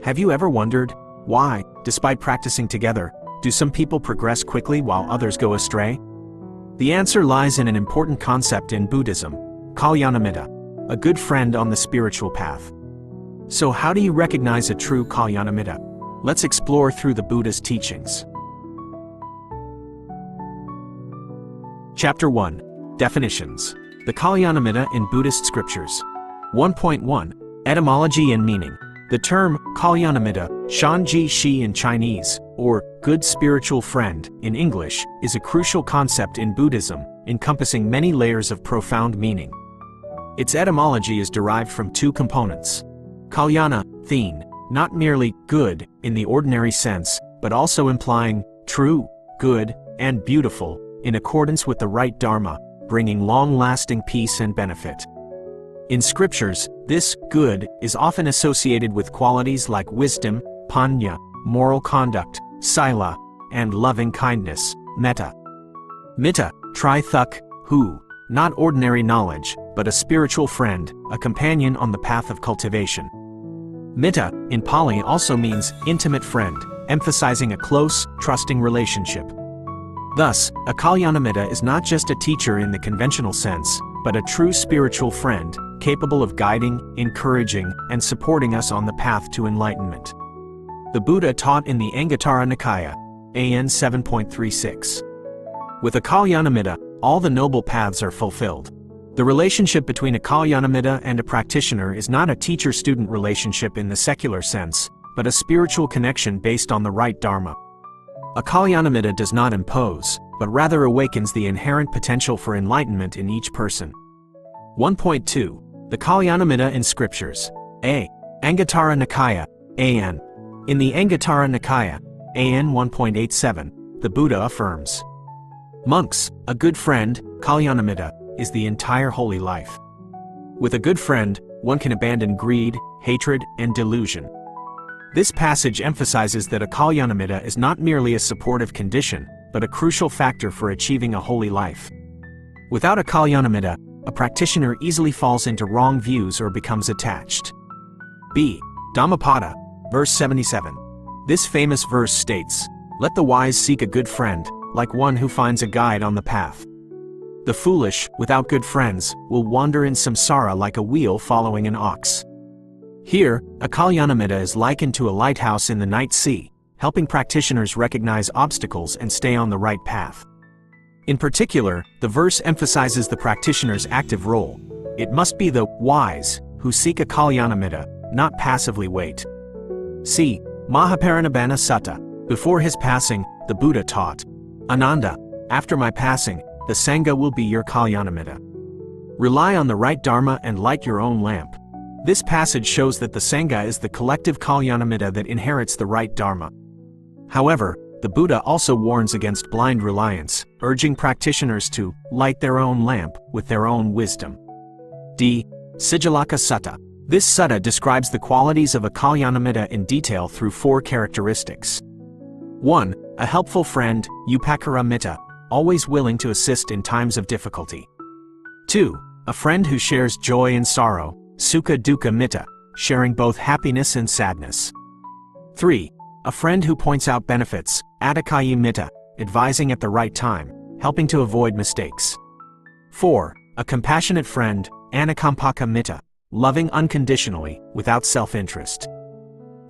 Have you ever wondered why, despite practicing together, do some people progress quickly while others go astray? The answer lies in an important concept in Buddhism, Kalyanamitta, a good friend on the spiritual path. So how do you recognize a true Kalyanamitta? Let's explore through the Buddha's teachings. Chapter 1. Definitions. The Kalyanamitta in Buddhist Scriptures. 1.1. Etymology and meaning. The term Kalyanamitta, Shanji Shi in Chinese, or good spiritual friend in English, is a crucial concept in Buddhism, encompassing many layers of profound meaning. Its etymology is derived from two components. Kalyana, theme, not merely good in the ordinary sense, but also implying true, good, and beautiful, in accordance with the right dharma, bringing long-lasting peace and benefit. In scriptures, this good is often associated with qualities like wisdom, panya, moral conduct, sila, and loving kindness, metta. Mitta, tri-thuk, hu, not ordinary knowledge, but a spiritual friend, a companion on the path of cultivation. Mitta, in Pali also means intimate friend, emphasizing a close, trusting relationship. Thus, a Kalyanamitta is not just a teacher in the conventional sense, but a true spiritual friend, capable of guiding, encouraging, and supporting us on the path to enlightenment. The Buddha taught in the Anguttara Nikaya, AN 7.36. With a Kalyanamitta, all the noble paths are fulfilled. The relationship between a Kalyanamitta and a practitioner is not a teacher-student relationship in the secular sense, but a spiritual connection based on the right dharma. A Kalyanamitta does not impose, but rather awakens the inherent potential for enlightenment in each person. 1.2. The Kalyanamitta in Scriptures. A. Anguttara Nikaya, AN. In the Anguttara Nikaya, AN 1.87, the Buddha affirms, monks, a good friend, Kalyanamitta, is the entire holy life. With a good friend, one can abandon greed, hatred, and delusion. This passage emphasizes that a Kalyanamitta is not merely a supportive condition, but a crucial factor for achieving a holy life. Without a Kalyanamitta, a practitioner easily falls into wrong views or becomes attached. B. Dhammapada, verse 77. This famous verse states, "Let the wise seek a good friend, like one who finds a guide on the path. The foolish, without good friends, will wander in samsara like a wheel following an ox." Here, a Kalyanamitta is likened to a lighthouse in the night sea, helping practitioners recognize obstacles and stay on the right path. In particular, the verse emphasizes the practitioner's active role. It must be the wise who seek a Kalyanamitta, not passively wait. See Mahaparinibbana Sutta. Before his passing, the Buddha taught, Ananda, after my passing, the Sangha will be your Kalyanamitta. Rely on the right dharma and light your own lamp. This passage shows that the Sangha is the collective Kalyanamitta that inherits the right dharma. However, the Buddha also warns against blind reliance, urging practitioners to light their own lamp with their own wisdom. D. Sijilaka Sutta. This sutta describes the qualities of a Kalyanamitta in detail through four characteristics. 1. A helpful friend, Upakara Mitta, always willing to assist in times of difficulty. 2. A friend who shares joy and sorrow, Sukha Dukkha Mitta, sharing both happiness and sadness. 3. A friend who points out benefits, Attakayi Mitta, advising at the right time, helping to avoid mistakes. 4. A compassionate friend, Anakamppaka Mitta, loving unconditionally, without self-interest.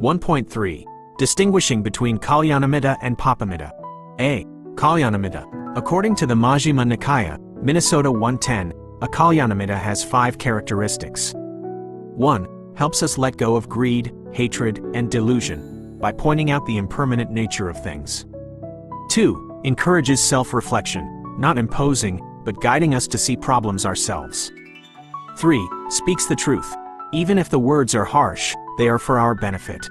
1.3. Distinguishing between Kalyanamitta and Papamitta. A. Kalyanamitta. According to the Majjhima Nikaya, Minnesota 110, a Kalyanamitta has 5 characteristics. 1. Helps us let go of greed, hatred, and delusion, by pointing out the impermanent nature of things. 2. Encourages self-reflection, not imposing, but guiding us to see problems ourselves. 3. Speaks the truth. Even if the words are harsh, they are for our benefit.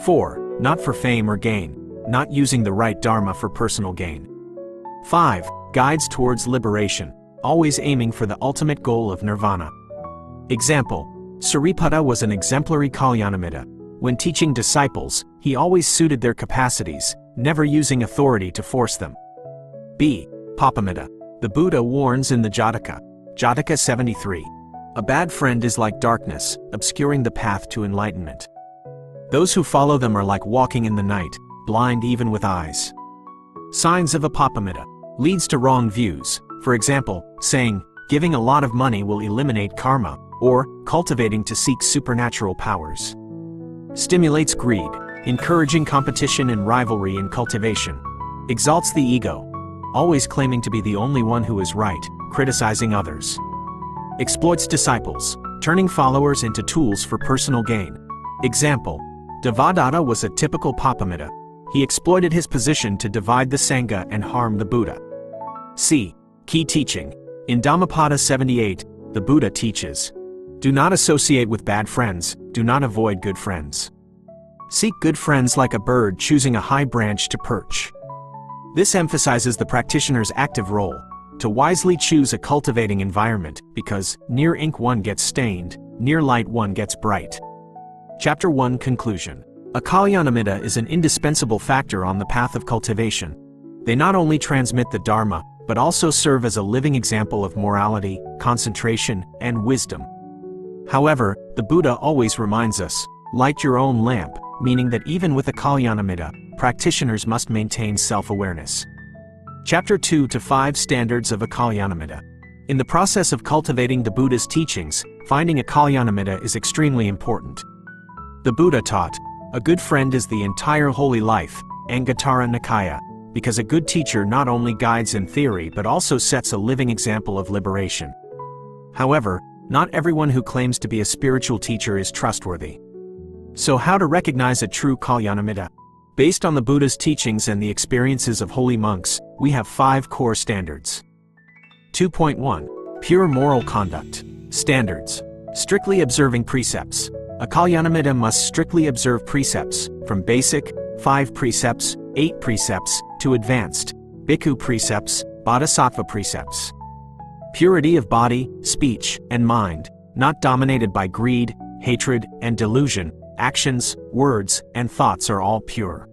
4. Not for fame or gain, not using the right dharma for personal gain. 5. Guides towards liberation, always aiming for the ultimate goal of nirvana. Example: Sariputta was an exemplary Kalyanamitta. When teaching disciples, he always suited their capacities, never using authority to force them. B. Papamitta. The Buddha warns in the Jataka, Jataka 73. A bad friend is like darkness, obscuring the path to enlightenment. Those who follow them are like walking in the night, blind even with eyes. Signs of apopamita. Leads to wrong views, for example, saying, giving a lot of money will eliminate karma, or cultivating to seek supernatural powers. Stimulates greed, encouraging competition and rivalry in cultivation. Exalts the ego, always claiming to be the only one who is right, criticizing others. Exploits disciples, turning followers into tools for personal gain. Example, Devadatta was a typical Papamita. He exploited his position to divide the Sangha and harm the Buddha. C. Key teaching. In Dhammapada 78, the Buddha teaches, do not associate with bad friends, do not avoid good friends. Seek good friends like a bird choosing a high branch to perch. This emphasizes the practitioner's active role, to wisely choose a cultivating environment, because near ink one gets stained, near light one gets bright. Chapter 1 Conclusion. A Kalyanamitta is an indispensable factor on the path of cultivation. They not only transmit the Dharma, but also serve as a living example of morality, concentration, and wisdom. However, the Buddha always reminds us, light your own lamp, meaning that even with a Kalyanamitta, practitioners must maintain self-awareness. Chapter 2 to 5 Standards of a Kalyanamitta. In the process of cultivating the Buddha's teachings, finding a Kalyanamitta is extremely important. The Buddha taught, a good friend is the entire holy life, Anguttara Nikaya, because a good teacher not only guides in theory but also sets a living example of liberation. However, not everyone who claims to be a spiritual teacher is trustworthy. So how to recognize a true Kalyanamitta? Based on the Buddha's teachings and the experiences of holy monks, we have 5 core standards. 2.1. Pure moral conduct. Standards. Strictly observing precepts. A Kalyanamitta must strictly observe precepts, from basic, 5 precepts, 8 precepts, to advanced, bhikkhu precepts, bodhisattva precepts. Purity of body, speech, and mind, not dominated by greed, hatred, and delusion. Actions, words, and thoughts are all pure.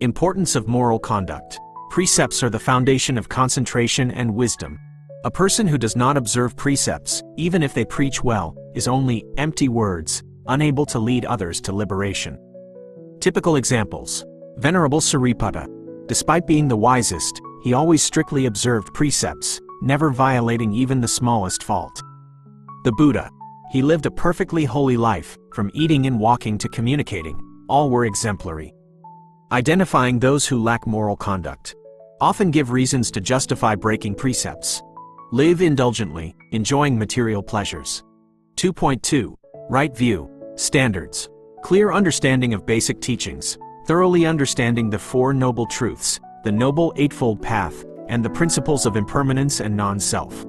Importance of moral conduct. Precepts are the foundation of concentration and wisdom. A person who does not observe precepts, even if they preach well, is only empty words, unable to lead others to liberation. Typical examples. Venerable Sariputta. Despite being the wisest, he always strictly observed precepts, never violating even the smallest fault. The Buddha. He lived a perfectly holy life, from eating and walking to communicating, all were exemplary. Identifying those who lack moral conduct. Often give reasons to justify breaking precepts. Live indulgently, enjoying material pleasures. 2.2. Right view. Standards. Clear understanding of basic teachings, thoroughly understanding the 4 noble truths, the Noble Eightfold Path, and the principles of impermanence and non-self.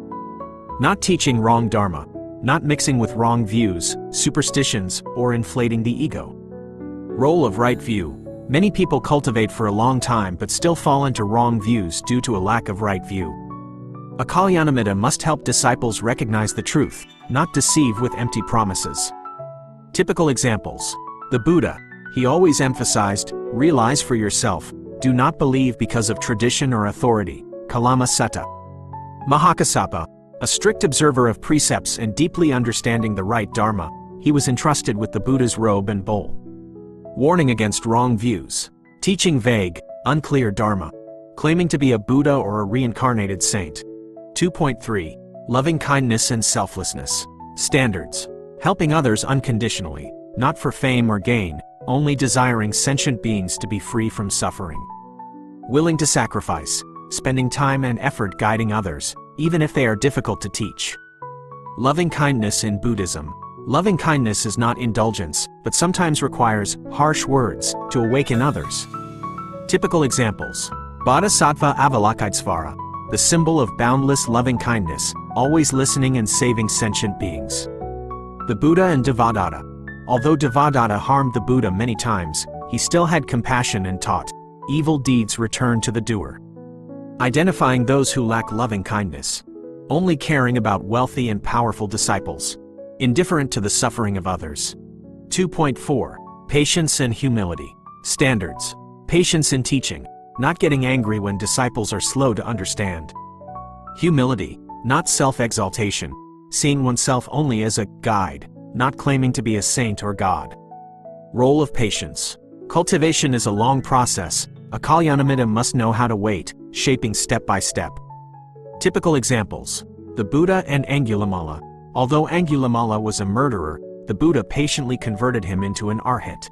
Not teaching wrong dharma, not mixing with wrong views, superstitions, or inflating the ego. Role of right view. Many people cultivate for a long time but still fall into wrong views due to a lack of right view. A Kalyanamitta must help disciples recognize the truth, not deceive with empty promises. Typical examples. The Buddha. He always emphasized, realize for yourself, do not believe because of tradition or authority. Kalama Sutta. Mahakassapa. A strict observer of precepts and deeply understanding the right dharma, he was entrusted with the Buddha's robe and bowl. Warning against wrong views. Teaching vague, unclear dharma. Claiming to be a Buddha or a reincarnated saint. 2.3. Loving kindness and selflessness. Standards. Helping others unconditionally, not for fame or gain, only desiring sentient beings to be free from suffering. Willing to sacrifice, spending time and effort guiding others, even if they are difficult to teach. Loving kindness in Buddhism. Loving kindness is not indulgence, but sometimes requires harsh words to awaken others. Typical examples. Bodhisattva Avalokitesvara, the symbol of boundless loving kindness, always listening and saving sentient beings. The Buddha and Devadatta. Although Devadatta harmed the Buddha many times, he still had compassion and taught, evil deeds return to the doer. Identifying those who lack loving kindness. Only caring about wealthy and powerful disciples. Indifferent to the suffering of others. 2.4. Patience and humility. Standards. Patience in teaching, not getting angry when disciples are slow to understand. Humility, not self-exaltation, seeing oneself only as a guide, not claiming to be a saint or god. Role of patience. Cultivation is a long process. A Kalyanamitta must know how to wait, shaping step by step. Typical examples. The Buddha and Angulimala. Although Angulimala was a murderer, the Buddha patiently converted him into an arhat.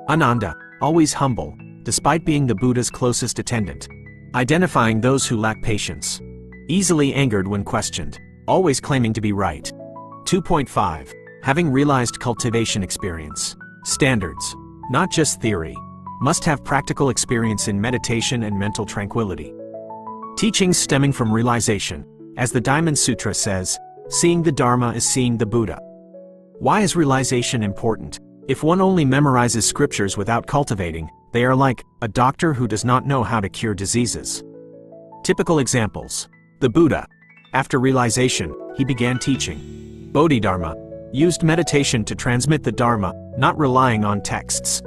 Ananda, always humble, despite being the Buddha's closest attendant. Identifying those who lack patience. Easily angered when questioned, always claiming to be right. 2.5. Having realized cultivation experience. Standards. Not just theory. Must have practical experience in meditation and mental tranquility. Teachings stemming from realization. As the Diamond Sutra says, seeing the Dharma is seeing the Buddha. Why is realization important? If one only memorizes scriptures without cultivating, they are like a doctor who does not know how to cure diseases. Typical examples. The Buddha. After realization, he began teaching. Bodhidharma. Used meditation to transmit the Dharma, not relying on texts.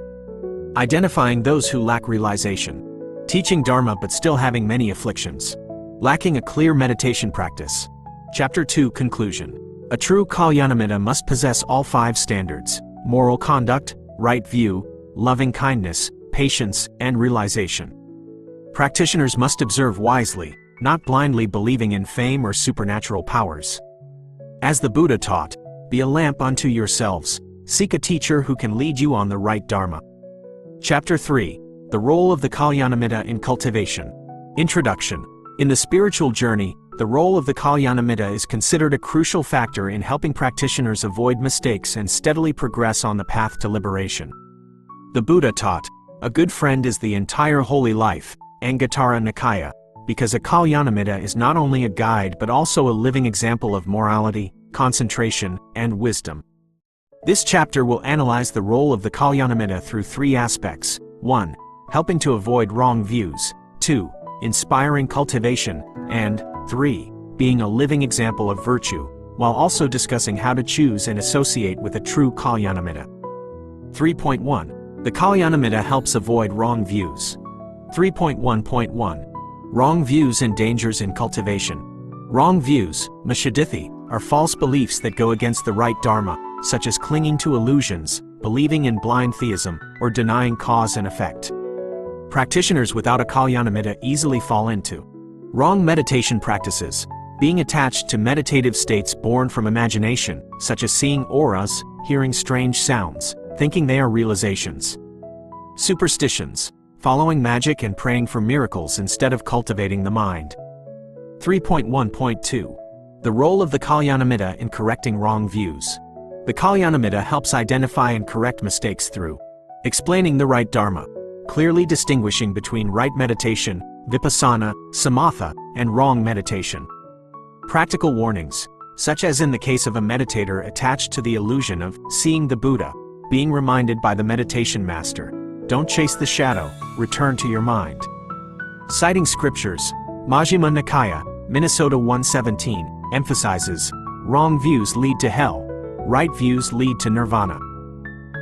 Identifying those who lack realization. Teaching Dharma but still having many afflictions. Lacking a clear meditation practice. Chapter 2 Conclusion. A true Kalyanamitta must possess all 5 standards: moral conduct, right view, loving kindness, patience, and realization. Practitioners must observe wisely, not blindly believing in fame or supernatural powers. As the Buddha taught, be a lamp unto yourselves, seek a teacher who can lead you on the right Dharma. Chapter 3. The Role of the Kalyanamitta in Cultivation. Introduction. In the spiritual journey, the role of the Kalyanamitta is considered a crucial factor in helping practitioners avoid mistakes and steadily progress on the path to liberation. The Buddha taught, a good friend is the entire holy life, Anguttara Nikaya, because a Kalyanamitta is not only a guide but also a living example of morality, concentration, and wisdom. This chapter will analyze the role of the Kalyanamitta through 3 aspects. 1. Helping to avoid wrong views. 2. Inspiring cultivation. And 3. Being a living example of virtue, while also discussing how to choose and associate with a true Kalyanamitta. 3.1. The Kalyanamitta helps avoid wrong views. 3.1.1. Wrong views and dangers in cultivation. Wrong views, mashadithi, are false beliefs that go against the right Dharma, such as clinging to illusions, believing in blind theism, or denying cause and effect. Practitioners without a Kalyanamitta easily fall into wrong meditation practices, being attached to meditative states born from imagination, such as seeing auras, hearing strange sounds, thinking they are realizations. Superstitions, following magic and praying for miracles instead of cultivating the mind. 3.1.2. The role of the Kalyanamitta in correcting wrong views. The Kalyanamitta helps identify and correct mistakes through explaining the right Dharma, clearly distinguishing between right meditation, vipassana, samatha, and wrong meditation. Practical warnings, such as in the case of a meditator attached to the illusion of seeing the Buddha, being reminded by the meditation master, don't chase the shadow, return to your mind. Citing scriptures, Majjhima Nikaya, Minnesota 117, emphasizes, wrong views lead to hell, right views lead to nirvana.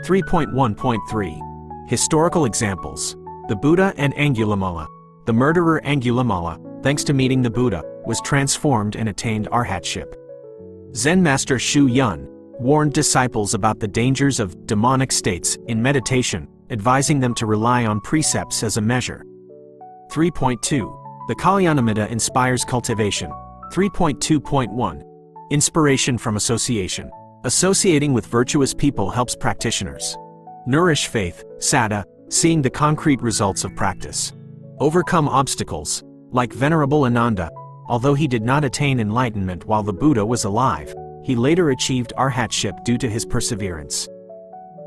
3.1.3. Historical examples. The Buddha and Angulimala. The murderer Angulimala, thanks to meeting the Buddha, was transformed and attained arhatship. Zen master Shu Yun warned disciples about the dangers of demonic states in meditation, advising them to rely on precepts as a measure. 3.2. The Kalyanamitta inspires cultivation. 3.2.1. Inspiration from association. Associating with virtuous people helps practitioners nourish faith, saddha, seeing the concrete results of practice. Overcome obstacles, like Venerable Ananda. Although he did not attain enlightenment while the Buddha was alive, he later achieved arhatship due to his perseverance.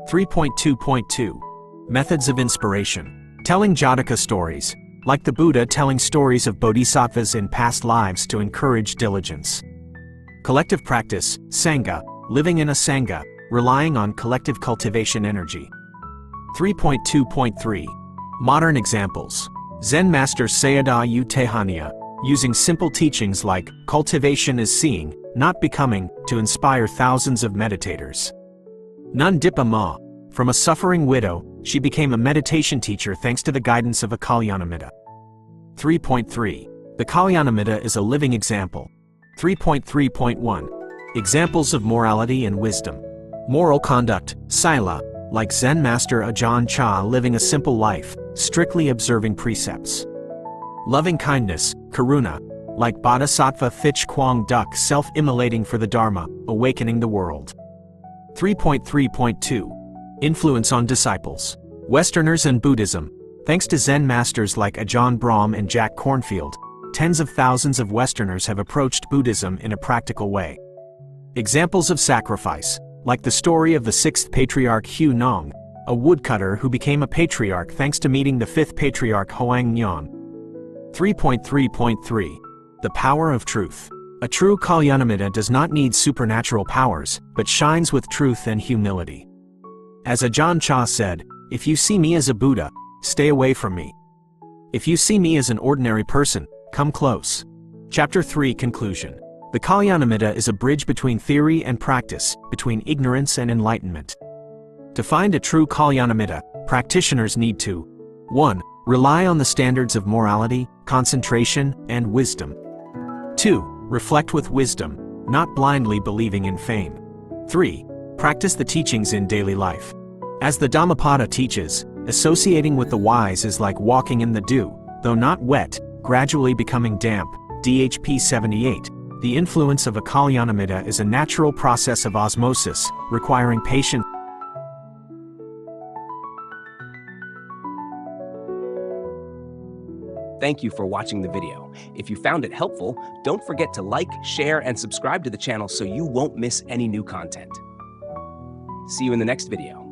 3.2.2. Methods of inspiration. Telling Jataka stories, like the Buddha telling stories of bodhisattvas in past lives to encourage diligence. Collective practice, sangha, living in a sangha, relying on collective cultivation energy. 3.2.3. Modern examples. Zen master Sayadaw U Tehaniya, using simple teachings like cultivation is seeing, not becoming, to inspire thousands of meditators. Nun Dipa Ma. From a suffering widow, she became a meditation teacher thanks to the guidance of a Kalyanamitta. 3.3. The Kalyanamitta is a living example. 3.3.1. Examples of morality and wisdom. Moral conduct, sila, like Zen master Ajahn Chah living a simple life, strictly observing precepts. Loving kindness, karuna, like Bodhisattva Thich Quang Duc self-immolating for the Dharma, awakening the world. 3.3.2 Influence on disciples. Westerners and Buddhism. Thanks to Zen masters like Ajahn Brahm and Jack Kornfield, tens of thousands of Westerners have approached Buddhism in a practical way. Examples of sacrifice, like the story of the sixth patriarch Hu Nong, a woodcutter who became a patriarch thanks to meeting the fifth patriarch Hoang Nyan. 3.3.3 The power of truth. A true Kalyanamitta does not need supernatural powers, but shines with truth and humility. As Ajahn Chah said, "If you see me as a Buddha, stay away from me. If you see me as an ordinary person, come close." Chapter 3 Conclusion. The Kalyanamitta is a bridge between theory and practice, between ignorance and enlightenment. To find a true Kalyanamitta, practitioners need to 1. Rely on the standards of morality, concentration, and wisdom. 2. Reflect with wisdom, not blindly believing in fame. 3. Practice the teachings in daily life. As the Dhammapada teaches, associating with the wise is like walking in the dew, though not wet, gradually becoming damp. DHP 78. The influence of a Kalyanamitta is a natural process of osmosis, requiring patience. Thank you for watching the video. If you found it helpful, don't forget to like, share, and subscribe to the channel so you won't miss any new content. See you in the next video.